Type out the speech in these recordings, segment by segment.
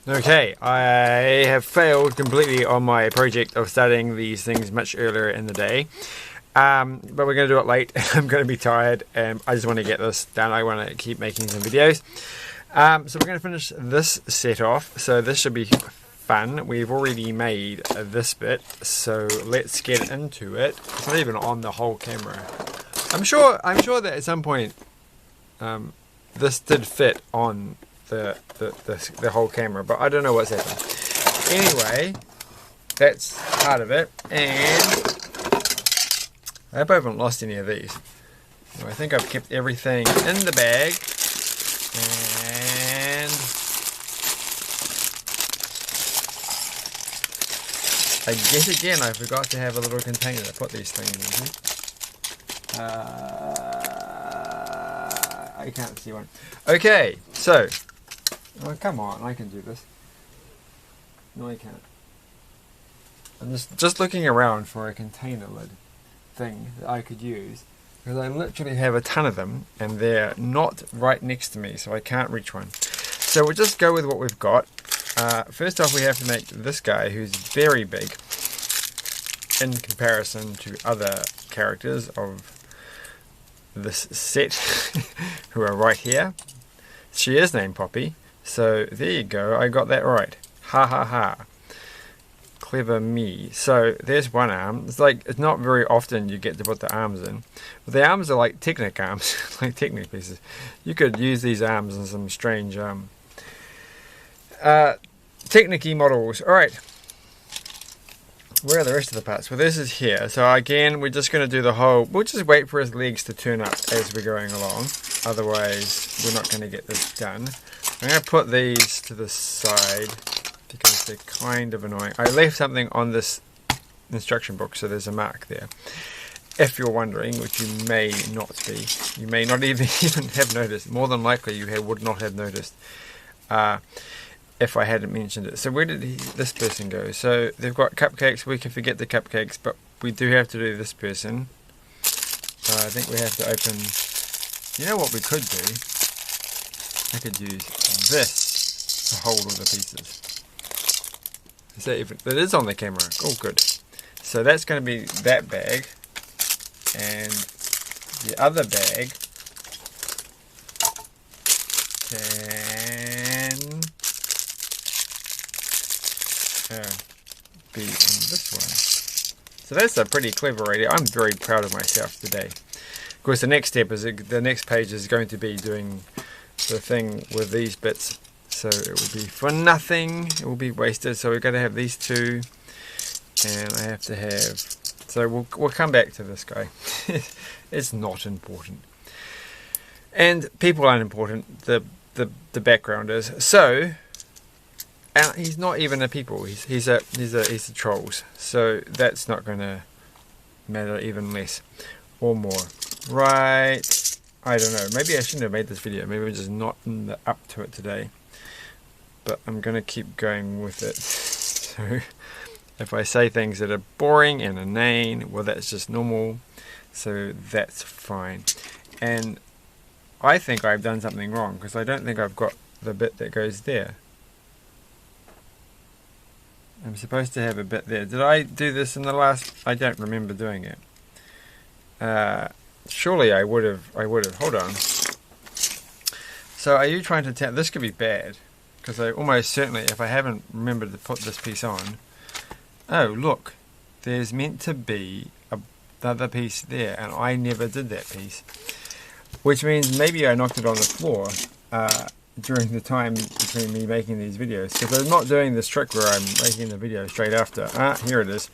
Okay, I have failed completely on my project of starting these things much earlier in the day. But we're going to do it late. I'm going to be tired and I just want to get this done. I want to keep making some videos. So we're going to finish this set off. So this should be fun. We've already made this bit. So let's get into it. It's not even on the whole camera. I'm sure that at some point this did fit on the whole camera, but I don't know what's happened. Anyway, that's part of it, and I hope I haven't lost any of these. I think I've kept everything in the bag, and again I forgot to have a little container to put these things into. I can't see one. Okay, so. Oh, come on, I can do this. No, I can't. I'm just looking around for a container lid thing that I could use, because I literally have a ton of them and they're not right next to me, so I can't reach one. So we'll just go with what we've got. First off, we have to make this guy, who's very big in comparison to other characters of this set who are right here. She is named Poppy. So there you go, I got that right. Ha ha ha. Clever me. So there's one arm. It's not very often you get to put the arms in. But the arms are like Technic arms, like Technic pieces. You could use these arms in some strange Technic-y models. Alright. Where are the rest of the parts? Well, this is here. So again, we're just going to do the whole... We'll just wait for his legs to turn up as we're going along. Otherwise, we're not going to get this done. I'm going to put these to the side because they're kind of annoying. I left something on this instruction book, so there's a mark there. If you're wondering, which you may not be, you may not even have noticed. More than likely, you would not have noticed if I hadn't mentioned it. So where did this person go? So they've got cupcakes. We can forget the cupcakes, but we do have to do this person. I think we have to open... You know what we could do? I could use this to hold all the pieces. Is that even... That is on the camera. Oh, good. So that's going to be that bag. And the other bag can be in this one. So that's a pretty clever idea. I'm very proud of myself today. Of course, the next step is the next page is going to be doing the thing with these bits, so it will be for nothing. It will be wasted. So we've got to have these two, and I have to have. So we'll come back to this guy. It's not important, and people aren't important. The background is. So, and he's not even a people. He's a trolls. So that's not going to matter even less or more. Right. I don't know. Maybe I shouldn't have made this video. Maybe I'm just not up to it today. But I'm going to keep going with it. So if I say things that are boring and inane, well, that's just normal. So that's fine. And I think I've done something wrong because I don't think I've got the bit that goes there. I'm supposed to have a bit there. Did I do this in the last? I don't remember doing it. Surely I would have. Hold on. So are you trying to tell... This could be bad. Because I almost certainly, if I haven't remembered to put this piece on... Oh, look. There's meant to be another piece there. And I never did that piece. Which means maybe I knocked it on the floor during the time between me making these videos. Because I'm not doing this trick where I'm making the video straight after. Here it is.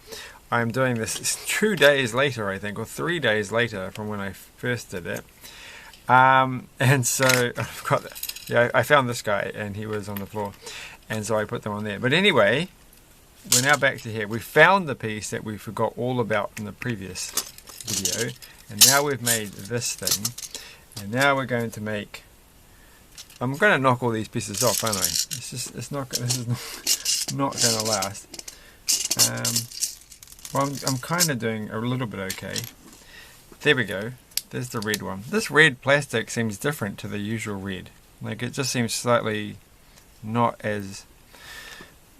I'm doing this 2 days later, I think, or 3 days later from when I first did it. And so I've got, yeah, I found this guy and he was on the floor, and so I put them on there. But anyway, we're now back to here. We found the piece that we forgot all about in the previous video, and now we've made this thing, and now we're going to make. I'm going to knock all these pieces off, aren't I? This is not going to last. Well, I'm kind of doing a little bit okay. There we go. There's the red one. This red plastic seems different to the usual red. Like, it just seems slightly not as...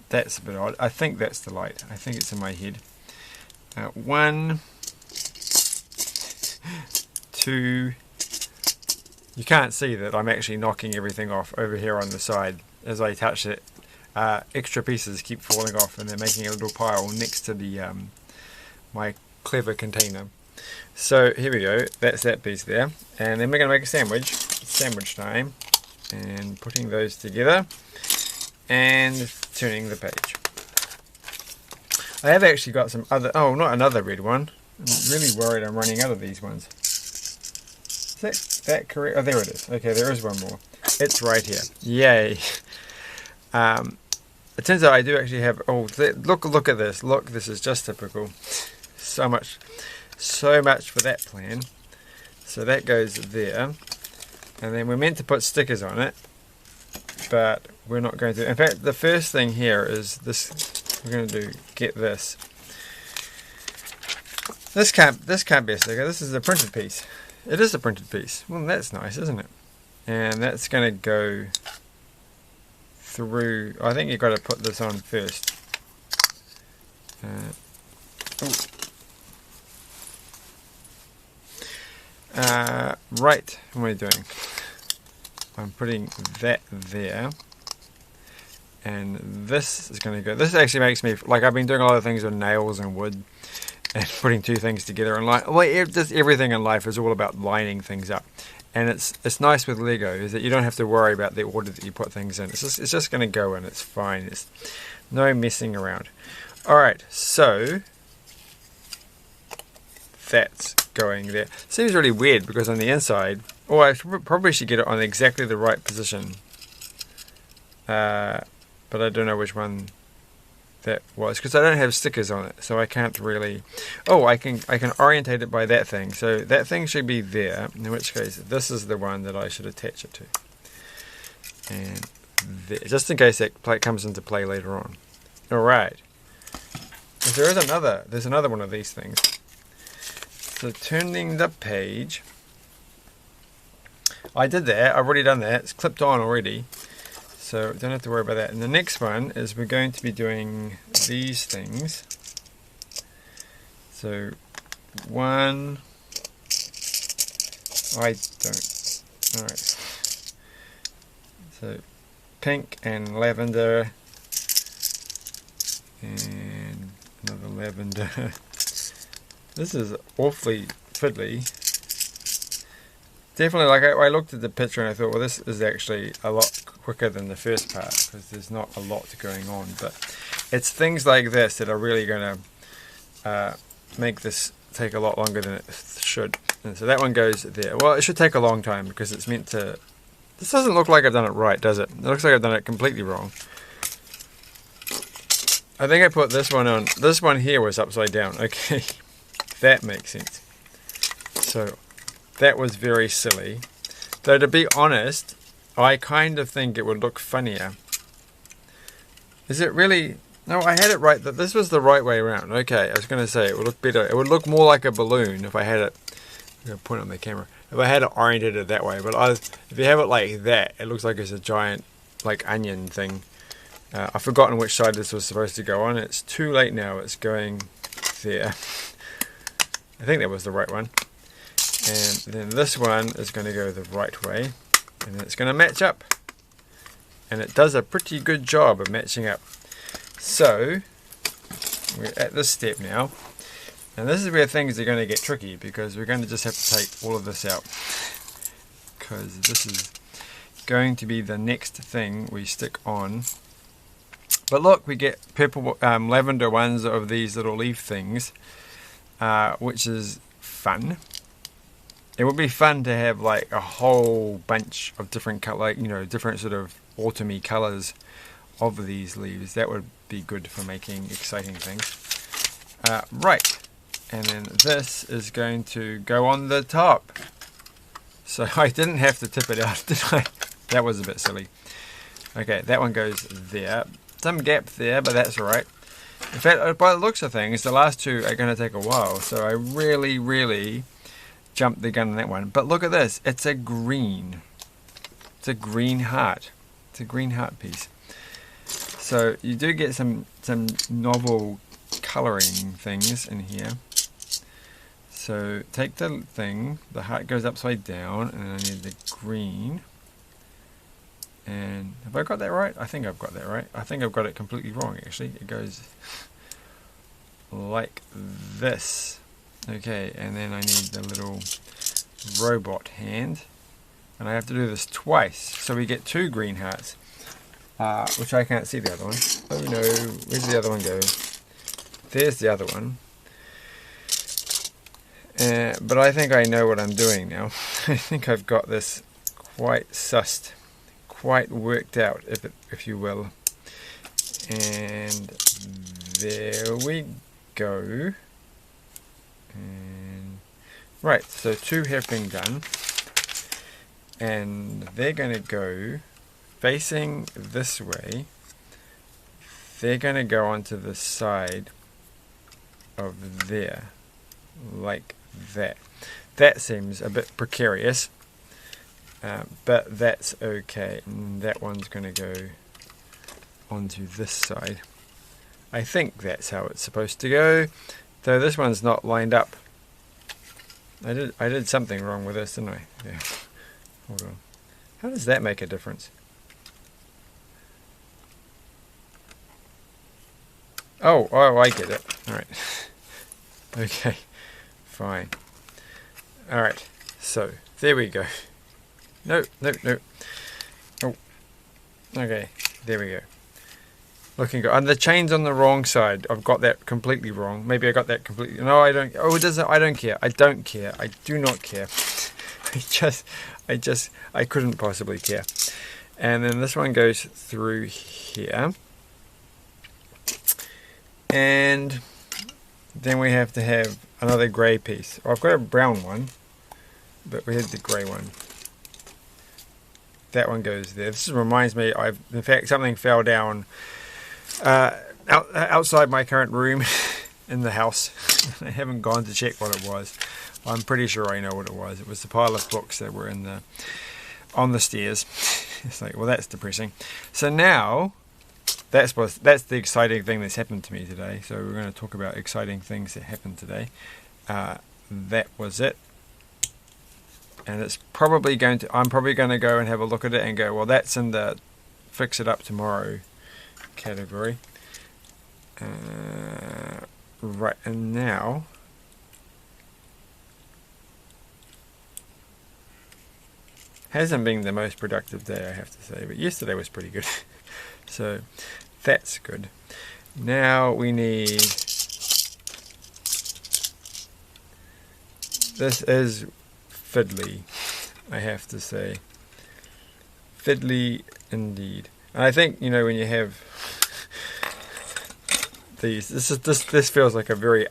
That's a bit odd. I think that's the light. I think it's in my head. 1, 2... You can't see that I'm actually knocking everything off over here on the side. As I touch it, extra pieces keep falling off and they're making a little pile next to the my clever container. So here we go, that's that piece there. And then we're going to make a sandwich. Sandwich time. And putting those together and turning the page. I have actually got some other... Oh, not another red one. I'm really worried I'm running out of these ones. Is that correct? Oh, there it is. Okay, there is one more. It's right here. Yay. It turns out I do actually have... Oh, look at this. Look, this is just typical. So much for that plan. So that goes there. And then we're meant to put stickers on it, but we're not going to. In fact, the first thing here is this. We're going to get this. This can't be a sticker. This is a printed piece. It is a printed piece. Well, that's nice, isn't it? And that's going to go through. I think you've got to put this on first. Right, what am I doing? I'm putting that there, and this is going to go. This actually makes me like I've been doing a lot of things with nails and wood, and putting two things together. And like, just everything in life is all about lining things up. And it's nice with Lego is that you don't have to worry about the order that you put things in. It's just going to go in. It's fine. It's no messing around. All right, so that's going there. Seems really weird because on the inside, I probably should get it on exactly the right position. But I don't know which one that was because I don't have stickers on it, so I can't really. Oh, I can orientate it by that thing. So that thing should be there. In which case, this is the one that I should attach it to. And there, just in case that comes into play later on. All right. There's another one of these things. So turning the page, I did that, I've already done that, it's clipped on already, so don't have to worry about that. And the next one is we're going to be doing these things. So one, I don't, alright, so pink and lavender, and another lavender. This is awfully fiddly. Definitely, like I looked at the picture and I thought, well, this is actually a lot quicker than the first part because there's not a lot going on. But it's things like this that are really going to make this take a lot longer than it should. And so that one goes there. Well, it should take a long time because it's meant to... This doesn't look like I've done it right, does it? It looks like I've done it completely wrong. I think I put this one on. This one here was upside down. Okay. That makes sense. So that was very silly. Though to be honest, I kind of think it would look funnier. Is it really? No, I had it right. That this was the right way around. Okay, I was going to say it would look better. It would look more like a balloon if I had it. I'm going to point it on the camera. If I had it oriented it that way. But if you have it like that, it looks like it's a giant like onion thing. I've forgotten which side this was supposed to go on. It's too late now. It's going there. I think that was the right one. And then this one is going to go the right way. And then it's going to match up. And it does a pretty good job of matching up. So, we're at this step now. And this is where things are going to get tricky because we're going to just have to take all of this out. Because this is going to be the next thing we stick on. But look, we get purple lavender ones of these little leaf things. Which is fun. It would be fun to have like a whole bunch of different color, different sort of autumny colors of these leaves. That would be good for making exciting things. Right, and then this is going to go on the top. So I didn't have to tip it out, did I? That was a bit silly. Okay, that one goes there. Some gap there, but that's alright. In fact, by the looks of things, the last two are going to take a while, so I really jumped the gun on that one. But look at this, it's a green. It's a green heart. It's a green heart piece. So you do get some novel colouring things in here. So take the thing, the heart goes upside down, and I need the green. And have I got that right? I think I've got that right. I think I've got it completely wrong actually. It goes like this. Okay, and then I need the little robot hand. And I have to do this twice. So we get 2 green hearts. Which I can't see the other one. Oh no, where's the other one go? There's the other one. But I think I know what I'm doing now. I think I've got this quite sussed, quite worked out, if you will. And there we go. And right, so 2 have been done. And they're going to go facing this way. They're going to go onto the side of there, like that. That seems a bit precarious, but that's okay. And that one's going to go onto this side. I think that's how it's supposed to go, though this one's not lined up. I did something wrong with this, didn't I? Yeah. Hold on. How does that make a difference? Oh, I get it. Alright. Okay. Fine. Alright. So, there we go. No. Oh. Okay. There we go. Looking good. And the chain's on the wrong side. I've got that completely wrong. Maybe I got that completely... No, I don't... Oh, it doesn't... I don't care. I don't care. I do not care. I couldn't possibly care. And then this one goes through here. And then we have to have another grey piece. Oh, I've got a brown one, but we had the grey one. That one goes there. This reminds me, in fact, something fell down outside my current room in the house. I haven't gone to check what it was. I'm pretty sure I know what it was. It was the pile of books that were on the stairs. It's like, well, that's depressing. So now, that's the exciting thing that's happened to me today. So we're going to talk about exciting things that happened today. That was it. And it's probably going to... I'm probably going to go and have a look at it and go, well, that's in the fix it up tomorrow category. Right, and now... Hasn't been the most productive day, I have to say, but yesterday was pretty good. So that's good. Now we need... This is fiddly, I have to say. Fiddly indeed. And I think, you know, when you have these, this feels like a very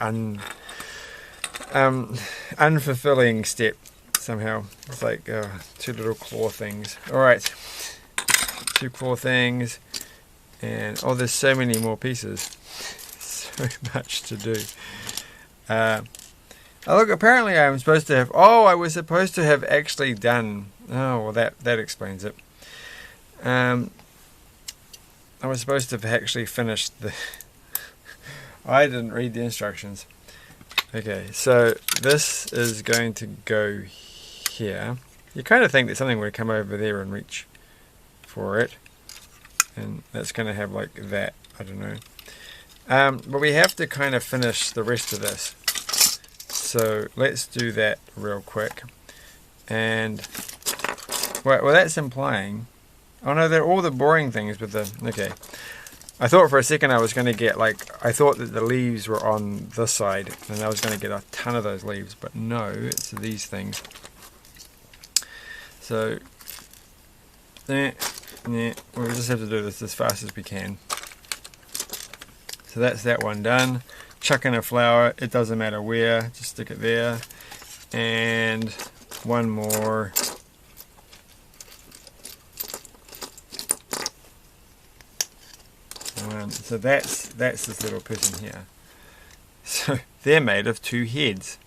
unfulfilling step. Somehow it's like 2 little claw things. Alright, 2 claw things, and oh, there's so many more pieces. So much to do. Oh, look, apparently I'm supposed to have... Oh, I was supposed to have actually done... Oh, well, that explains it. I was supposed to have actually finished the... I didn't read the instructions. Okay, so this is going to go here. You kind of think that something would come over there and reach for it, and that's going to have like that. I don't know. But we have to kind of finish the rest of this. So let's do that real quick. And well, that's implying... Oh no, they're all the boring things with the... Okay. I thought for a second I was going to get like... I thought that the leaves were on this side, and I was going to get a ton of those leaves, but no, it's these things. So, we'll just have to do this as fast as we can. So that's that one done. Chuck in a flower, it doesn't matter where, just stick it there. And one more. So that's this little person here. So they're made of 2 heads.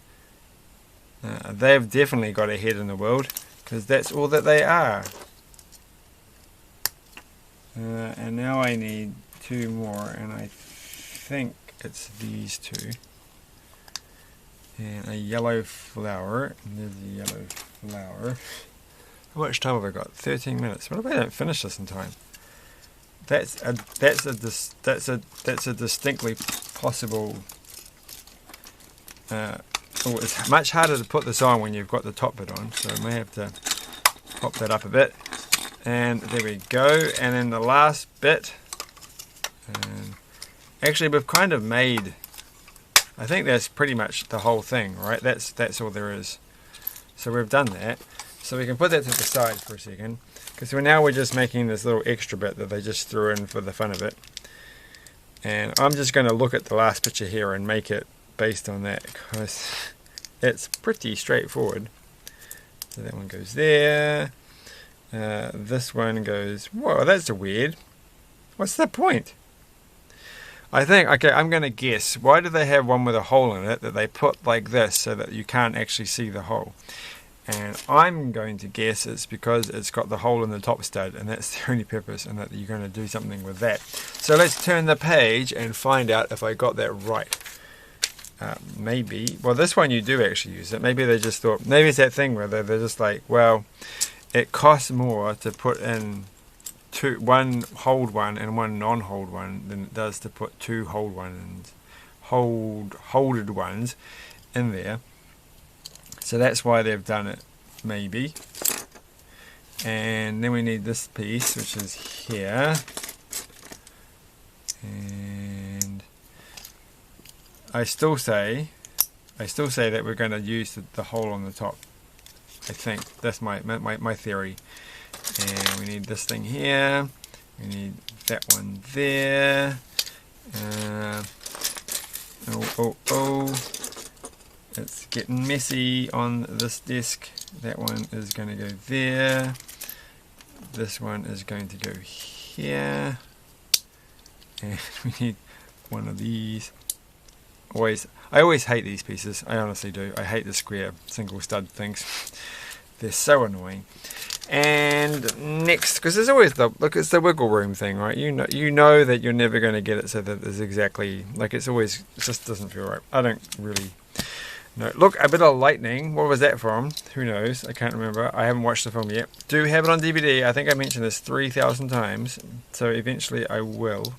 They've definitely got a head in the world, because that's all that they are. And now I need 2 more, and I think it's these 2. And a yellow flower. And there's a yellow flower. How much time have I got? 13 minutes. What if I don't finish this in time? That's a distinctly possible. It's much harder to put this on when you've got the top bit on, so I may have to pop that up a bit. And there we go. And then the last bit. And actually, we've kind of made. I think that's pretty much the whole thing, right? That's all there is. So we've done that. So we can put that to the side for a second, because now we're just making this little extra bit that they just threw in for the fun of it. And I'm just going to look at the last picture here and make it based on that, because it's pretty straightforward. So that one goes there. This one goes, whoa, that's weird. What's the point? I think, okay, I'm going to guess. Why do they have one with a hole in it that they put like this so that you can't actually see the hole? And I'm going to guess it's because it's got the hole in the top stud, and that's the only purpose, and that you're going to do something with that. So let's turn the page and find out if I got that right. Maybe, well, this one you do actually use it. Maybe they just thought, maybe it's that thing where they're just like, well, it costs more to put in one hold one and one non-hold one than it does to put 2 hold ones, holded ones in there. So that's why they've done it, maybe. And then we need this piece, which is here. And I still say that we're going to use the hole on the top. I think that's my theory. And we need this thing here. We need that one there. Oh. It's getting messy on this desk. That one is going to go there. This one is going to go here. And we need one of these. I always hate these pieces. I honestly do. I hate the square single stud things. They're so annoying. And next, because there's always it's the wiggle room thing, right? You know that you're never going to get it so that there's exactly, like, it just doesn't feel right. I don't really know. Look, a bit of lightning. What was that from? Who knows? I can't remember. I haven't watched the film yet. Do have it on DVD. I think I mentioned this 3,000 times. So eventually I will.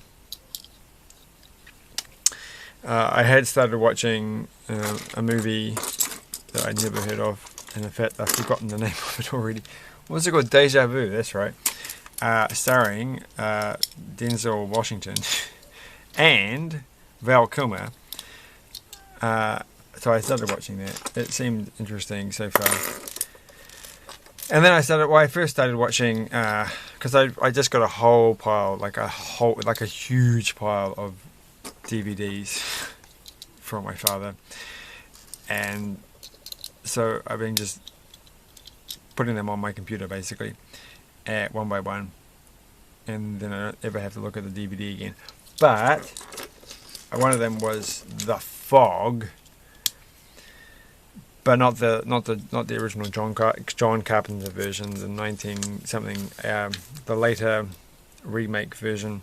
I had started watching a movie that I'd never heard of. And in fact, I've forgotten the name of it already. What's it called? Deja Vu, that's right. Starring Denzel Washington and Val Kilmer. So I started watching that. It seemed interesting so far. And then I first started watching, because I just got a whole pile, like a huge pile of DVDs from my father. And so I've been just putting them on my computer basically, one by one, and then I don't ever have to look at the DVD again. But one of them was The Fog, but not the original John Carpenter version, the 19-something, the later remake version,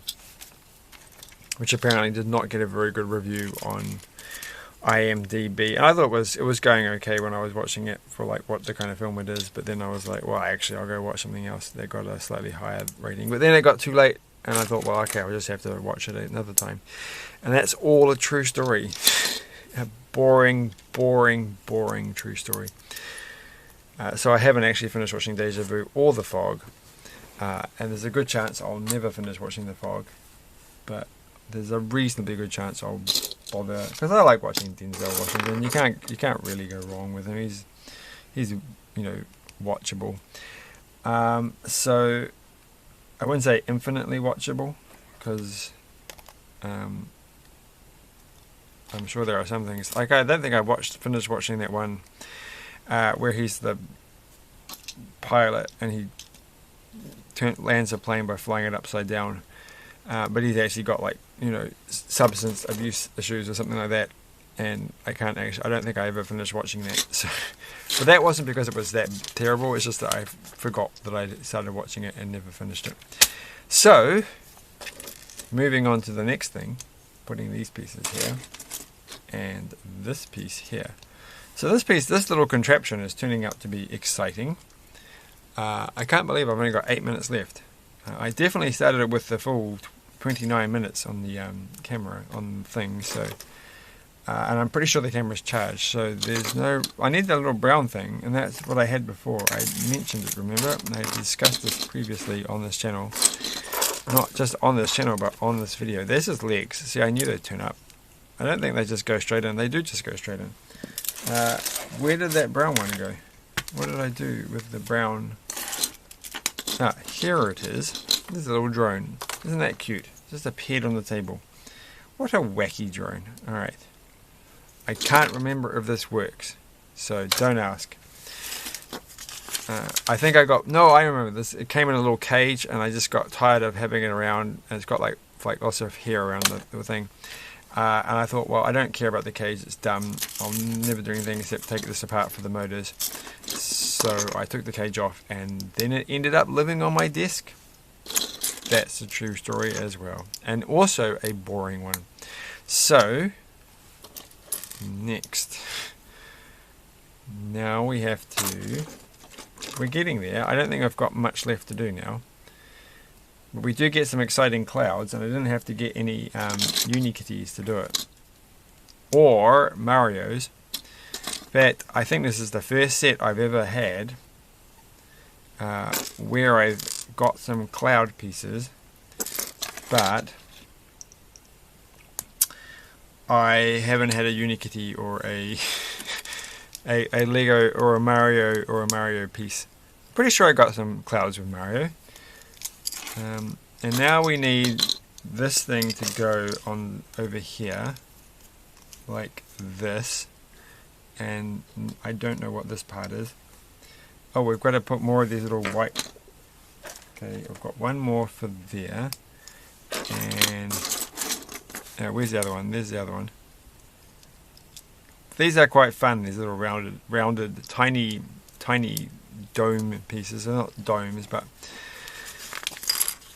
which apparently did not get a very good review on IMDb. And I thought it was going okay when I was watching it for like what the kind of film it is, but then I was like, well, actually I'll go watch something else that got a slightly higher rating. But then it got too late, and I thought, well, okay, I'll just have to watch it another time. And that's all a true story. A boring true story. So I haven't actually finished watching Deja Vu or The Fog, and there's a good chance I'll never finish watching The Fog, but there's a reasonably good chance I'll bother, because I like watching Denzel Washington. You can't really go wrong with him. He's watchable. So I wouldn't say infinitely watchable, because I'm sure there are some things, like I don't think I finished watching that one where he's the pilot and he lands a plane by flying it upside down, but he's actually got substance abuse issues or something like that, and I don't think I ever finished watching that. So, but that wasn't because it was that terrible. It's just that I forgot that I started watching it and never finished it. So, moving on to the next thing, putting these pieces here, and this piece here. So this little contraption is turning out to be exciting. I can't believe I've only got 8 minutes left. I definitely started it with the full 29 minutes on the camera, on the thing, so... and I'm pretty sure the camera's charged, so there's no... I need that little brown thing, and that's what I had before. I mentioned it, remember? I discussed this previously on this channel. Not just on this channel, but on this video. There's his legs. See, I knew they'd turn up. I don't think they just go straight in. They do just go straight in. Where did that brown one go? What did I do with the brown... Ah, here it is. There's a little drone. Isn't that cute? Just appeared on the table. What a wacky drone. Alright. I can't remember if this works, so don't ask. I think I got... No, I remember this. It came in a little cage, and I just got tired of having it around, and it's got like lots of hair around the thing. And I thought, well, I don't care about the cage, it's dumb. I'll never do anything except take this apart for the motors. So I took the cage off, and then it ended up living on my desk. That's a true story as well. And also a boring one. So, next. Now we have to... We're getting there. I don't think I've got much left to do now. But we do get some exciting clouds, and I didn't have to get any Unikitties to do it. Or Marios. But I think this is the first set I've ever had where I've got some cloud pieces, but I haven't had a Unikitty or a Lego or a Mario piece. Pretty sure I got some clouds with Mario. And now we need this thing to go on over here, like this. And I don't know what this part is. Oh, we've got to put more of these little white... Okay, I've got one more for there. And... where's the other one? There's the other one. These are quite fun, these little rounded, tiny dome pieces. They're not domes, but...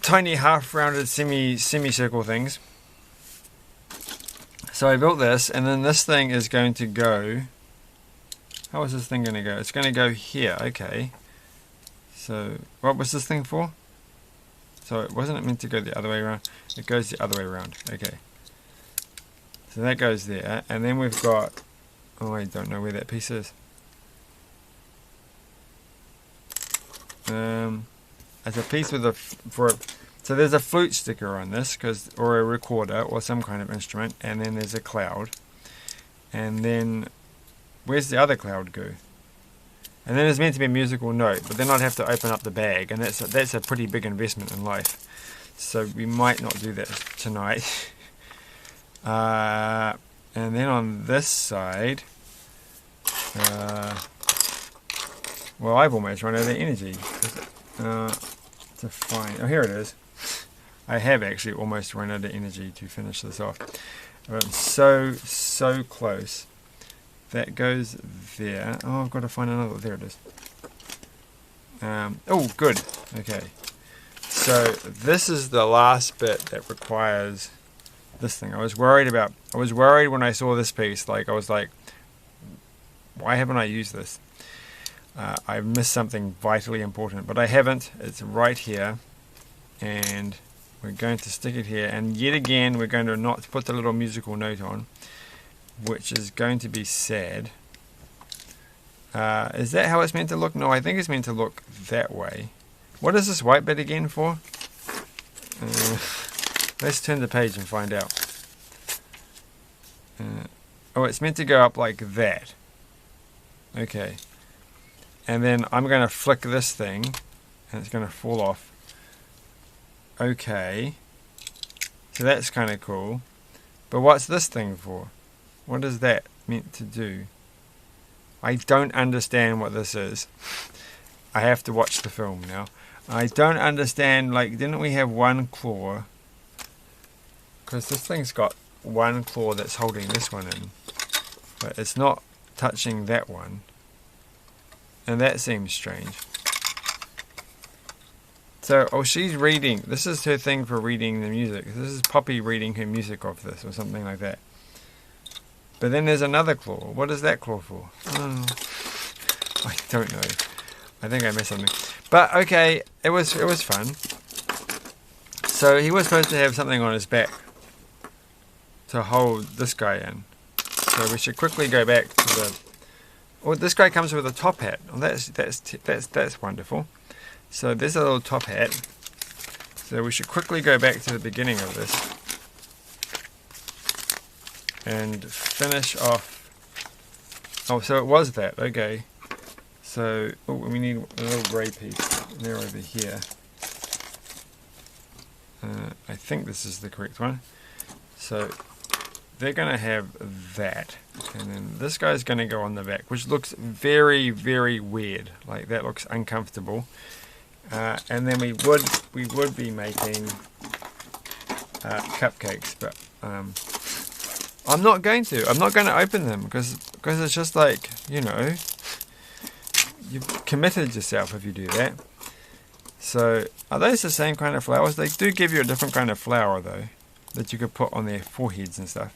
tiny half-rounded semicircle things. So I built this, and then this thing is going to go... How is this thing going to go? It's going to go here, okay. So, what was this thing for? So, wasn't it meant to go the other way around? It goes the other way around, okay. So that goes there, and then we've got... Oh, I don't know where that piece is. It's a piece with a... So there's a flute sticker on this, or a recorder, or some kind of instrument, and then there's a cloud. And then... Where's the other cloud go? And then there's meant to be a musical note, but then I'd have to open up the bag, and that's a pretty big investment in life. So we might not do that tonight. And then on this side, well, I've almost run out of energy to find. Oh, here it is. I have actually almost run out of energy to finish this off. I'm so close. That goes there. Oh, I've got to find another. There it is. Oh, good. Okay. So this is the last bit that requires this thing. I was worried when I saw this piece. Like, I was like, why haven't I used this? I missed something vitally important, but I haven't. It's right here, and we're going to stick it here. And yet again, we're going to not put the little musical note on, which is going to be sad. Is that how it's meant to look? No, I think it's meant to look that way. What is this white bit again for? Let's turn the page and find out. Oh, it's meant to go up like that. Okay. And then I'm going to flick this thing, and it's going to fall off. Okay. So that's kind of cool. But what's this thing for? What is that meant to do? I don't understand what this is. I have to watch the film now. I don't understand, like, didn't we have one claw? Because this thing's got one claw that's holding this one in. But it's not touching that one. And that seems strange. So, oh, she's reading. This is her thing for reading the music. This is Poppy reading her music off this, or something like that. But then there's another claw. What is that claw for? Oh, I don't know. I think I missed something. But okay, it was fun. So he was supposed to have something on his back to hold this guy in. So we should quickly go back to the. Oh, this guy comes with a top hat. Oh, that's wonderful. So there's a little top hat. So we should quickly go back to the beginning of this and finish off. Oh, so it was that. Okay. So we need a little grey piece. They're over here. I think this is the correct one. So they're going to have that. And then this guy's going to go on the back, which looks very, very weird. Like that looks uncomfortable. And then we would be making cupcakes, but I'm not going to. I'm not going to open them because it's just like, you know, you've committed yourself if you do that. So are those the same kind of flowers? They do give you a different kind of flower though that you could put on their foreheads and stuff.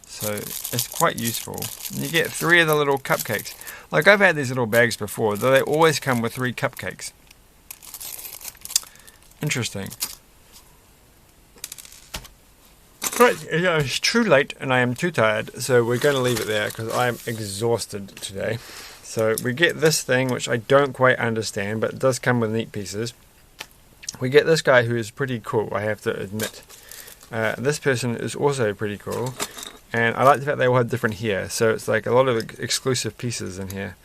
So it's quite useful. And you get 3 of the little cupcakes. Like I've had these little bags before, though they always come with 3 cupcakes. Interesting. Right, it's too late and I am too tired, so we're going to leave it there because I'm exhausted today. So we get this thing, which I don't quite understand, but it does come with neat pieces. We get this guy who is pretty cool, I have to admit. This person is also pretty cool, and I like the fact they all have different hair, so it's like a lot of exclusive pieces in here.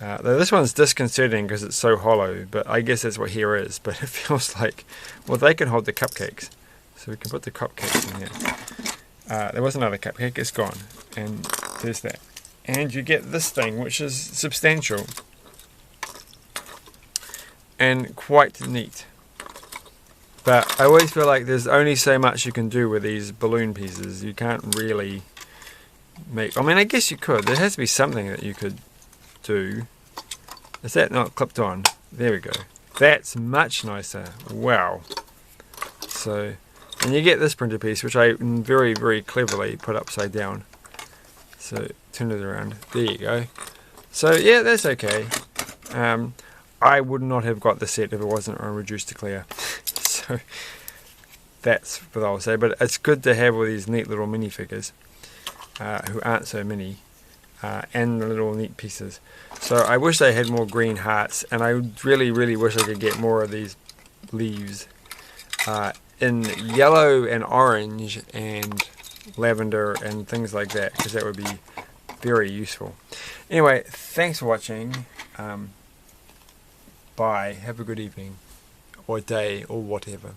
Though this one's disconcerting because it's so hollow, but I guess that's what hair is, but it feels like, well, they can hold the cupcakes. So we can put the cupcakes in here. There was another cupcake, it's gone, and there's that. And you get this thing, which is substantial and quite neat. But I always feel like there's only so much you can do with these balloon pieces. You can't really make... I mean, I guess you could. There has to be something that you could do. Is that not clipped on? There we go. That's much nicer. Wow. So, and you get this printer piece, which I very, very cleverly put upside down. So turn it around. There you go. So yeah, that's okay. I would not have got the set if it wasn't on reduced to clear. So that's what I'll say. But it's good to have all these neat little minifigures who aren't so mini, and the little neat pieces. So I wish they had more green hearts, and I really, really wish I could get more of these leaves in yellow and orange and lavender and things like that, because that would be very useful. Anyway, thanks for watching. Bye. Have a good evening or day or whatever.